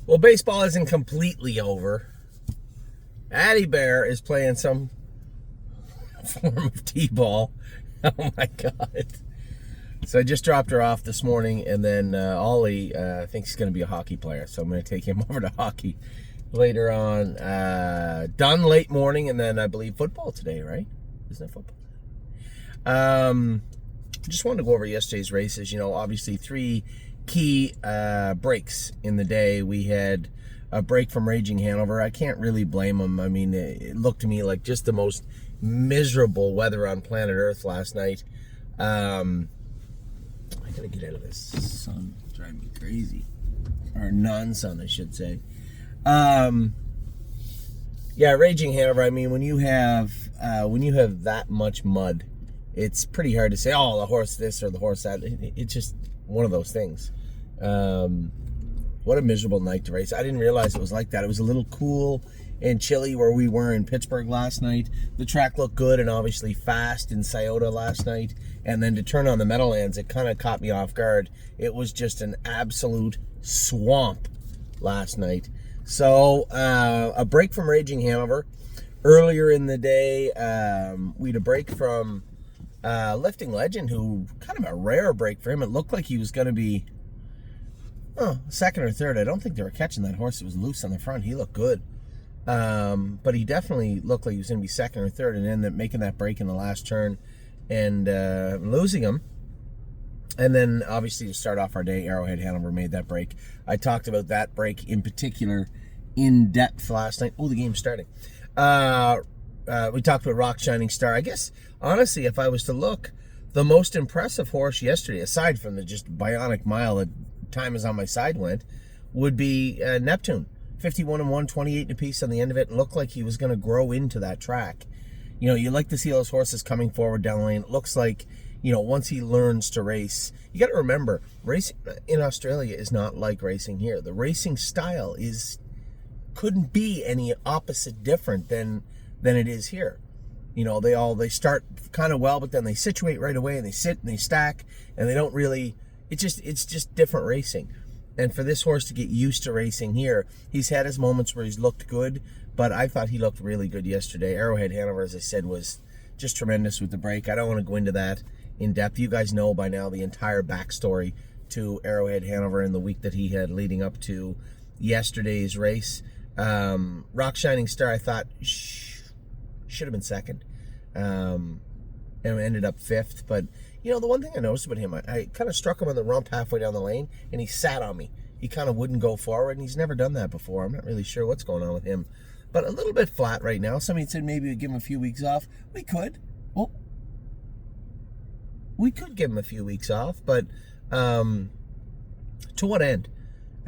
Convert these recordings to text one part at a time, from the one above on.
Well, baseball isn't completely over. Addie Bear is playing some form of t-ball. Oh my God. So I just dropped her off this morning, and then Ollie thinks he's going to be a hockey player. So I'm going to take him over to hockey later on. Done late morning, and then I believe football today, right? Isn't it football? Just wanted to go over yesterday's races. You know, obviously 3 key breaks in the day. We had a break from Raging Hanover. I can't really blame them. I mean, it looked to me like just the most miserable weather on planet Earth last night. I gotta get out of this sun. It's driving me crazy. Or non-sun, I should say. Yeah, Raging Hanover. I mean, when you have that much mud, it's pretty hard to say, oh, the horse this or the horse that. It's just one of those things. What a miserable night to race. I didn't realize it was like that. It was a little cool and chilly where we were in Pittsburgh last night. The track looked good and obviously fast in Scioto last night. And then to turn on the Meadowlands, it kind of caught me off guard. It was just an absolute swamp last night. So a break from Raging Hanover. Earlier in the day, we had a break from Lifting Legend, who kind of a rare break for him. It looked like he was going to be second or third. I don't think they were catching that horse. It was loose on the front. He looked good. But he definitely looked like he was going to be second or third and ended up making that break in the last turn and losing him. And then, obviously, to start off our day, Arrowhead Hanover made that break. I talked about that break in particular in depth last night. Oh, the game's starting. We talked about Rock Shining Star. I guess, honestly, if I was to look, the most impressive horse yesterday, aside from the just bionic mile that Time Is On My Side went, would be Neptune. 51-1, 28 apiece on the end of it, and looked like he was going to grow into that track. You know, you like to see those horses coming forward down the lane. It looks like, you know, once he learns to race, you got to remember, racing in Australia is not like racing here. The racing style couldn't be any opposite different than it is here. You know, they start kind of well, but then they situate right away and they sit and they stack and they don't really. It's just different racing. And for this horse to get used to racing here, he's had his moments where he's looked good, but I thought he looked really good yesterday. Arrowhead Hanover, as I said, was just tremendous with the break. I don't want to go into that in depth. You guys know by now the entire backstory to Arrowhead Hanover in the week that he had leading up to yesterday's race. Rock Shining Star, I thought, should have been second. And ended up 5th, but you know, the one thing I noticed about him, I kind of struck him on the rump halfway down the lane, and he sat on me. He kind of wouldn't go forward, and he's never done that before. I'm not really sure what's going on with him. But a little bit flat right now. Somebody said maybe we'd give him a few weeks off. We could. Well, we could give him a few weeks off, but to what end?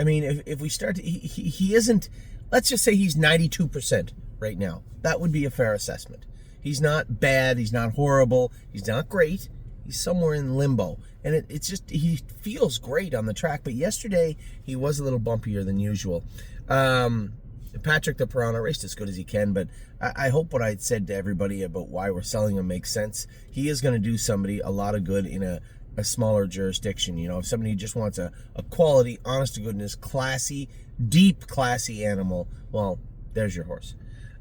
I mean, if we start to... He isn't... Let's just say he's 92% right now. That would be a fair assessment. He's not bad. He's not horrible. He's not great. He's somewhere in limbo. And it's just, he feels great on the track. But yesterday, he was a little bumpier than usual. Patrick the Piranha raced as good as he can. But I hope what I said to everybody about why we're selling him makes sense. He is going to do somebody a lot of good in a smaller jurisdiction. You know, if somebody just wants a quality, honest to goodness, classy, deep classy animal, well, there's your horse.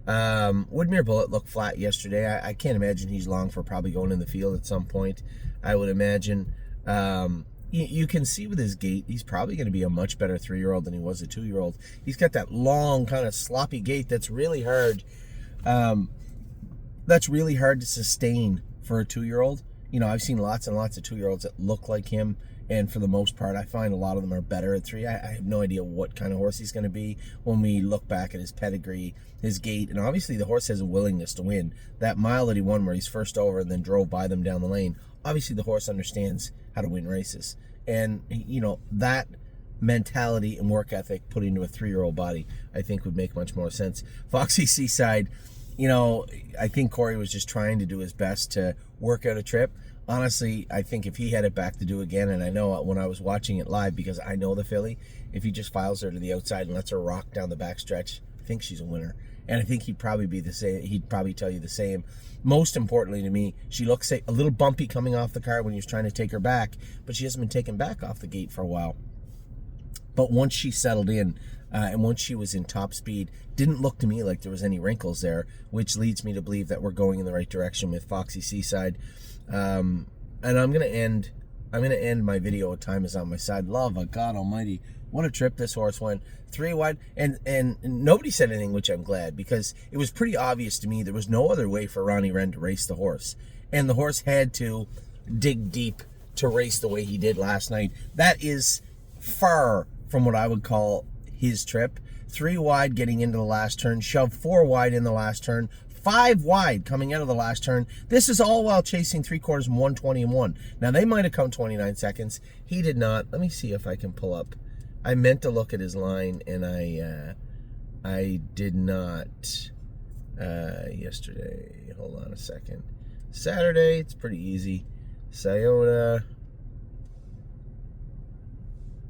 Woodmere Bullet looked flat yesterday. I can't imagine he's long for probably going in the field at some point. I would imagine. You can see with his gait, he's probably going to be a much better 3-year-old than he was a 2-year-old. He's got that long, kind of sloppy gait that's really hard. That's really hard to sustain for a 2-year-old. You know, I've seen lots and lots of 2-year-olds that look like him. And for the most part, I find a lot of them are better at 3. I have no idea what kind of horse he's going to be when we look back at his pedigree, his gait. And obviously the horse has a willingness to win. That mile that he won where he's first over and then drove by them down the lane, obviously the horse understands how to win races. And, you know, that mentality and work ethic put into a 3-year-old body, I think would make much more sense. Foxy Seaside, you know, I think Corey was just trying to do his best to work out a trip. Honestly, I think if he had it back to do again, and I know when I was watching it live, because I know the filly, if he just files her to the outside and lets her rock down the backstretch, I think she's a winner. And I think he'd probably be the same. He'd probably tell you the same. Most importantly to me, she looks a little bumpy coming off the car when he was trying to take her back, but she hasn't been taken back off the gate for a while. But once she settled in, And once she was in top speed, didn't look to me like there was any wrinkles there, which leads me to believe that we're going in the right direction with Foxy Seaside. And I'm gonna end my video with Time Is On My Side. Love of God Almighty, what a trip this horse went. 3 wide, and nobody said anything, which I'm glad, because it was pretty obvious to me there was no other way for Ronnie Wren to race the horse, and the horse had to dig deep to race the way he did last night. That is far from what I would call his trip. 3 wide getting into the last turn, shoved 4 wide in the last turn, 5 wide coming out of the last turn. This is all while chasing 3/4 and 120-1. Now, they might have come 29 seconds. He did not. Let me see if I can pull up. I meant to look at his line, and I did not yesterday. Hold on a second. Saturday, it's pretty easy. Scioto,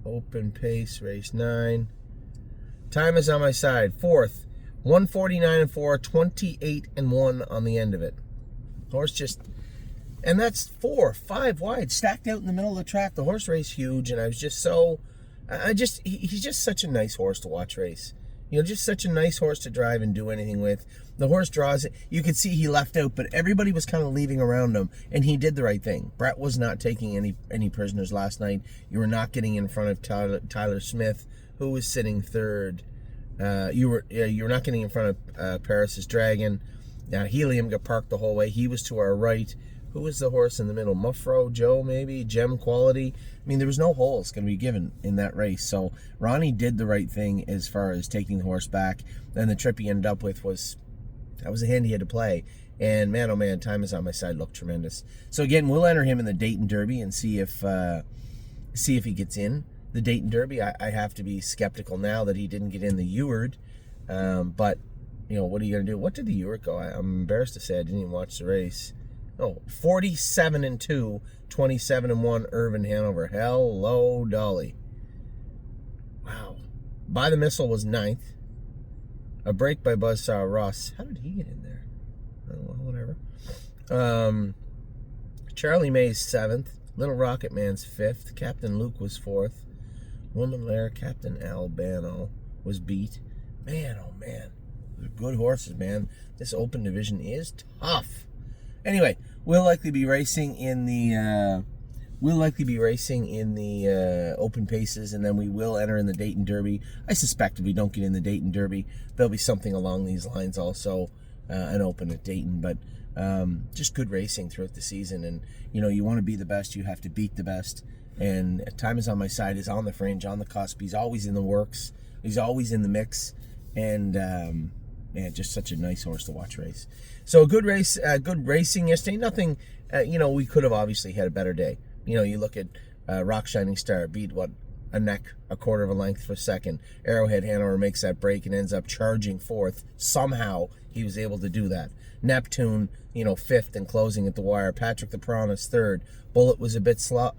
open pace, race 9. Time Is On My Side. 4th, 149-4, 28-1 on the end of it. Horse just, and that's 4, 5 wide, stacked out in the middle of the track. The horse raced huge, and I was just so, he's just such a nice horse to watch race. You know, just such a nice horse to drive and do anything with. The horse draws it. You could see he left out, but everybody was kind of leaving around him, and he did the right thing. Brett was not taking any prisoners last night. You were not getting in front of Tyler Smith, who was sitting 3rd. You were not getting in front of Paris's Dragon. Helium got parked the whole way. He was to our right. Who was the horse in the middle? Muffro, Joe, maybe? Gem Quality. I mean, there was no holes going to be given in that race. So Ronnie did the right thing as far as taking the horse back. Then the trip he ended up with that was a hand he had to play. And man, oh man, Time Is On My Side looked tremendous. So again, we'll enter him in the Dayton Derby and see if he gets in the Dayton Derby. I have to be skeptical now that he didn't get in the Eward. But, you know, what are you going to do? What did the Eward go? I'm embarrassed to say I didn't even watch the race. Oh, 47-2, 27-1, Irvin Hanover. Hello, Dolly. Wow. By the Missile was 9th. A break by Buzzsaw Ross. How did he get in there? Oh, well, whatever. Charlie May's 7th. Little Rocket Man's 5th. Captain Luke was 4th. Woman Lair, Captain Albano was beat. Man, oh man. They're good horses, man. This open division is tough. Anyway, we'll likely be racing in the open paces, and then we will enter in the Dayton Derby. I suspect if we don't get in the Dayton Derby, there'll be something along these lines also, an open at Dayton. But just good racing throughout the season, and you know, you want to be the best, you have to beat the best. And Time Is On My Side is on the fringe, on the cusp. He's always in the works. He's always in the mix, and man, just such a nice horse to watch race. So good race, good racing yesterday. Nothing, you know, we could have obviously had a better day. You know, you look at Rock Shining Star beat a neck, a quarter of a length for second. Arrowhead Hanover makes that break and ends up charging 4th. Somehow he was able to do that. Neptune, you know, 5th and closing at the wire. Patrick the Piranha's 3rd. Bullet was a bit soft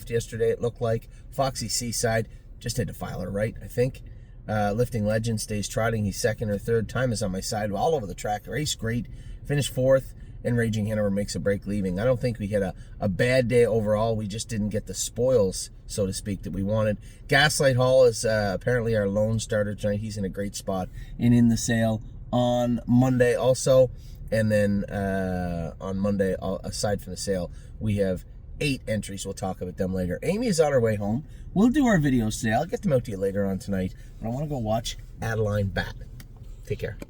yesterday, it looked like. Foxy Seaside just had to file her right, I think. Lifting Legend stays trotting. He's 2nd or 3rd. Time Is On My Side. All over the track. Race great. Finished 4th. And Raging Hanover makes a break leaving. I don't think we had a bad day overall. We just didn't get the spoils, so to speak, that we wanted. Gaslight Hall is apparently our lone starter tonight. He's in a great spot and in the sale on Monday also. And then on Monday, aside from the sale, we have 8 entries. We'll talk about them later. Amy is on her way home. We'll do our videos today. I'll get them out to you later on tonight. But I want to go watch Adeline bat. Take care.